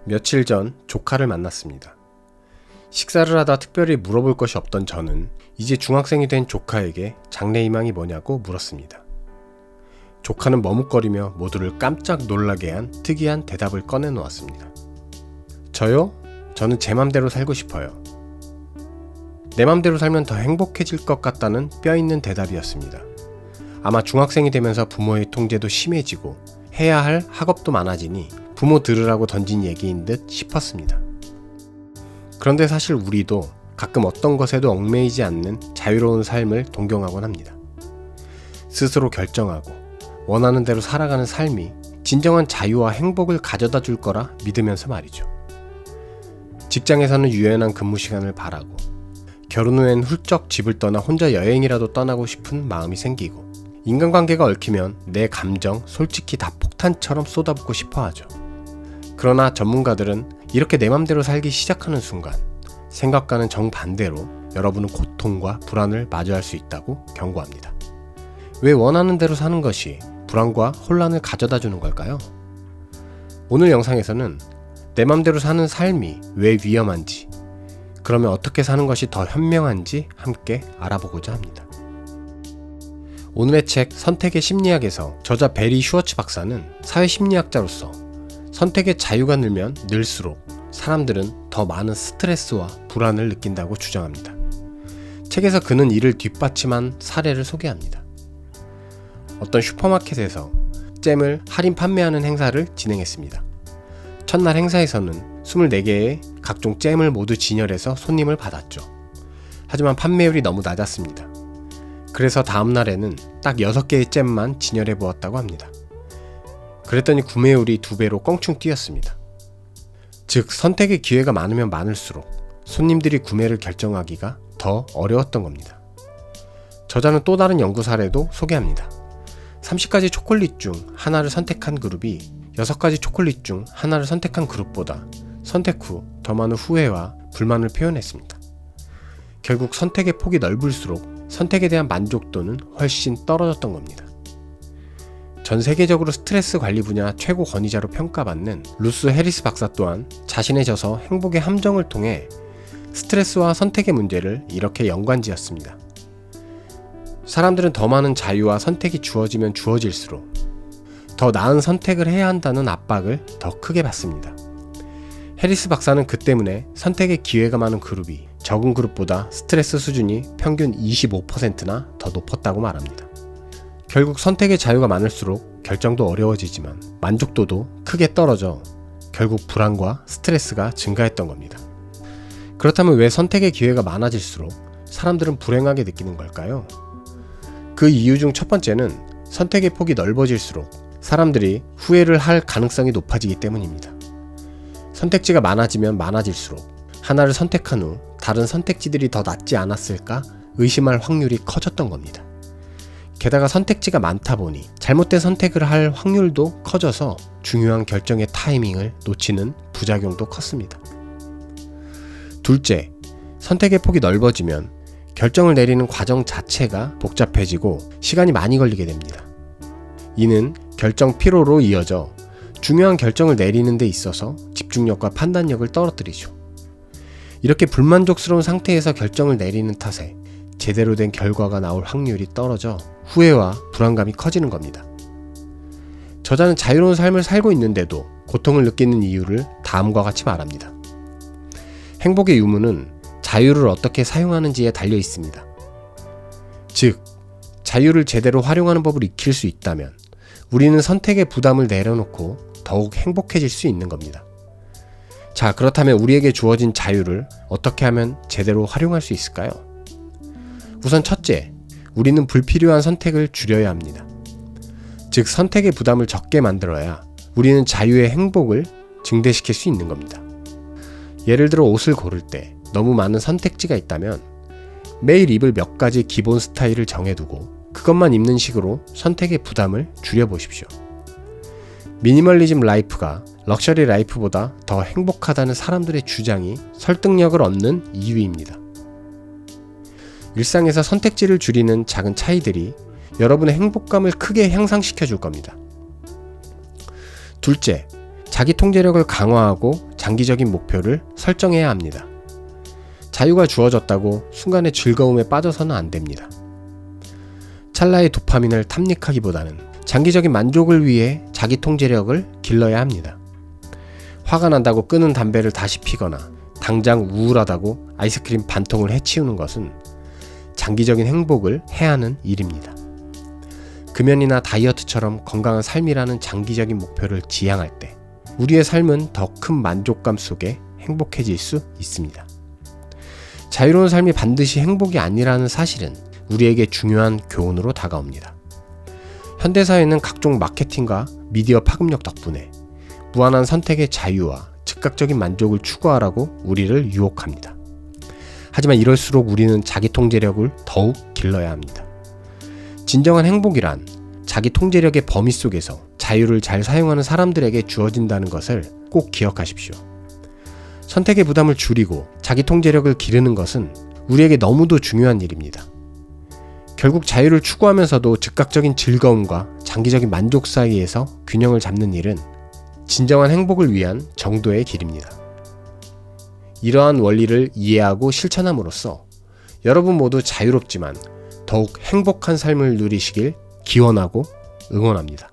며칠 전 조카를 만났습니다. 식사를 하다 특별히 물어볼 것이 없던 저는 이제 중학생이 된 조카에게 장래희망이 뭐냐고 물었습니다. 조카는 머뭇거리며 모두를 깜짝 놀라게 한 특이한 대답을 꺼내놓았습니다. 저요? 저는 제 맘대로 살고 싶어요. 내 맘대로 살면 더 행복해질 것 같다는 뼈있는 대답이었습니다. 아마 중학생이 되면서 부모의 통제도 심해지고 해야 할 학업도 많아지니 부모 들으라고 던진 얘기인 듯 싶었습니다. 그런데 사실 우리도 가끔 어떤 것에도 얽매이지 않는 자유로운 삶을 동경하곤 합니다. 스스로 결정하고 원하는 대로 살아가는 삶이 진정한 자유와 행복을 가져다 줄 거라 믿으면서 말이죠. 직장에서는 유연한 근무 시간을 바라고 결혼 후엔 훌쩍 집을 떠나 혼자 여행이라도 떠나고 싶은 마음이 생기고 인간관계가 얽히면 내 감정 솔직히 다 폭탄처럼 쏟아붓고 싶어 하죠. 그러나 전문가들은 이렇게 내 맘대로 살기 시작하는 순간 생각과는 정반대로 여러분은 고통과 불안을 마주할 수 있다고 경고합니다. 왜 원하는 대로 사는 것이 불안과 혼란을 가져다 주는 걸까요? 오늘 영상에서는 내 맘대로 사는 삶이 왜 위험한지, 그러면 어떻게 사는 것이 더 현명한지 함께 알아보고자 합니다. 오늘의 책 선택의 심리학에서 저자 베리 슈워츠 박사는 사회심리학자로서 선택의 자유가 늘면 늘수록 사람들은 더 많은 스트레스와 불안을 느낀다고 주장합니다. 책에서 그는 이를 뒷받침한 사례를 소개합니다. 어떤 슈퍼마켓에서 잼을 할인 판매하는 행사를 진행했습니다. 첫날 행사에서는 24개의 각종 잼을 모두 진열해서 손님을 받았죠. 하지만 판매율이 너무 낮았습니다. 그래서 다음날에는 딱 6개의 잼만 진열해 보았다고 합니다. 그랬더니 구매율이 2배로 껑충 뛰었습니다. 즉, 선택의 기회가 많으면 많을수록 손님들이 구매를 결정하기가 더 어려웠던 겁니다. 저자는 또 다른 연구 사례도 소개합니다. 30가지 초콜릿 중 하나를 선택한 그룹이 6가지 초콜릿 중 하나를 선택한 그룹보다 선택 후 더 많은 후회와 불만을 표현했습니다. 결국 선택의 폭이 넓을수록 선택에 대한 만족도는 훨씬 떨어졌던 겁니다. 전 세계적으로 스트레스 관리 분야 최고 권위자로 평가받는 루스 해리스 박사 또한 자신의 저서 행복의 함정을 통해 스트레스와 선택의 문제를 이렇게 연관지었습니다. 사람들은 더 많은 자유와 선택이 주어지면 주어질수록 더 나은 선택을 해야 한다는 압박을 더 크게 받습니다. 해리스 박사는 그 때문에 선택의 기회가 많은 그룹이 적은 그룹보다 스트레스 수준이 평균 25%나 더 높았다고 말합니다. 결국 선택의 자유가 많을수록 결정도 어려워지지만 만족도도 크게 떨어져 결국 불안과 스트레스가 증가했던 겁니다. 그렇다면 왜 선택의 기회가 많아질수록 사람들은 불행하게 느끼는 걸까요? 그 이유 중 첫 번째는 선택의 폭이 넓어질수록 사람들이 후회를 할 가능성이 높아지기 때문입니다. 선택지가 많아지면 많아질수록 하나를 선택한 후 다른 선택지들이 더 낫지 않았을까 의심할 확률이 커졌던 겁니다. 게다가 선택지가 많다 보니 잘못된 선택을 할 확률도 커져서 중요한 결정의 타이밍을 놓치는 부작용도 컸습니다. 둘째, 선택의 폭이 넓어지면 결정을 내리는 과정 자체가 복잡해지고 시간이 많이 걸리게 됩니다. 이는 결정 피로로 이어져 중요한 결정을 내리는 데 있어서 집중력과 판단력을 떨어뜨리죠. 이렇게 불만족스러운 상태에서 결정을 내리는 탓에 제대로 된 결과가 나올 확률이 떨어져 후회와 불안감이 커지는 겁니다. 저자는 자유로운 삶을 살고 있는데도 고통을 느끼는 이유를 다음과 같이 말합니다. 행복의 유무는 자유를 어떻게 사용하는지에 달려 있습니다. 즉, 자유를 제대로 활용하는 법을 익힐 수 있다면 우리는 선택의 부담을 내려놓고 더욱 행복해질 수 있는 겁니다. 자, 그렇다면 우리에게 주어진 자유를 어떻게 하면 제대로 활용할 수 있을까요? 우선 첫째, 우리는 불필요한 선택을 줄여야 합니다. 즉, 선택의 부담을 적게 만들어야 우리는 자유의 행복을 증대시킬 수 있는 겁니다. 예를 들어 옷을 고를 때 너무 많은 선택지가 있다면 매일 입을 몇 가지 기본 스타일을 정해두고 그것만 입는 식으로 선택의 부담을 줄여보십시오. 미니멀리즘 라이프가 럭셔리 라이프보다 더 행복하다는 사람들의 주장이 설득력을 얻는 이유입니다. 일상에서 선택지를 줄이는 작은 차이들이 여러분의 행복감을 크게 향상시켜 줄 겁니다. 둘째, 자기 통제력을 강화하고 장기적인 목표를 설정해야 합니다. 자유가 주어졌다고 순간의 즐거움에 빠져서는 안 됩니다. 찰나의 도파민을 탐닉하기보다는 장기적인 만족을 위해 자기 통제력을 길러야 합니다. 화가 난다고 끊은 담배를 다시 피거나 당장 우울하다고 아이스크림 반통을 해치우는 것은 장기적인 행복을 해하는 일입니다. 금연이나 다이어트처럼 건강한 삶이라는 장기적인 목표를 지향할 때 우리의 삶은 더 큰 만족감 속에 행복해질 수 있습니다. 자유로운 삶이 반드시 행복이 아니라는 사실은 우리에게 중요한 교훈으로 다가옵니다. 현대사회는 각종 마케팅과 미디어 파급력 덕분에 무한한 선택의 자유와 즉각적인 만족을 추구하라고 우리를 유혹합니다. 하지만 이럴수록 우리는 자기 통제력을 더욱 길러야 합니다. 진정한 행복이란 자기 통제력의 범위 속에서 자유를 잘 사용하는 사람들에게 주어진다는 것을 꼭 기억하십시오. 선택의 부담을 줄이고 자기 통제력을 기르는 것은 우리에게 너무도 중요한 일입니다. 결국 자유를 추구하면서도 즉각적인 즐거움과 장기적인 만족 사이에서 균형을 잡는 일은 진정한 행복을 위한 정도의 길입니다. 이러한 원리를 이해하고 실천함으로써 여러분 모두 자유롭지만 더욱 행복한 삶을 누리시길 기원하고 응원합니다.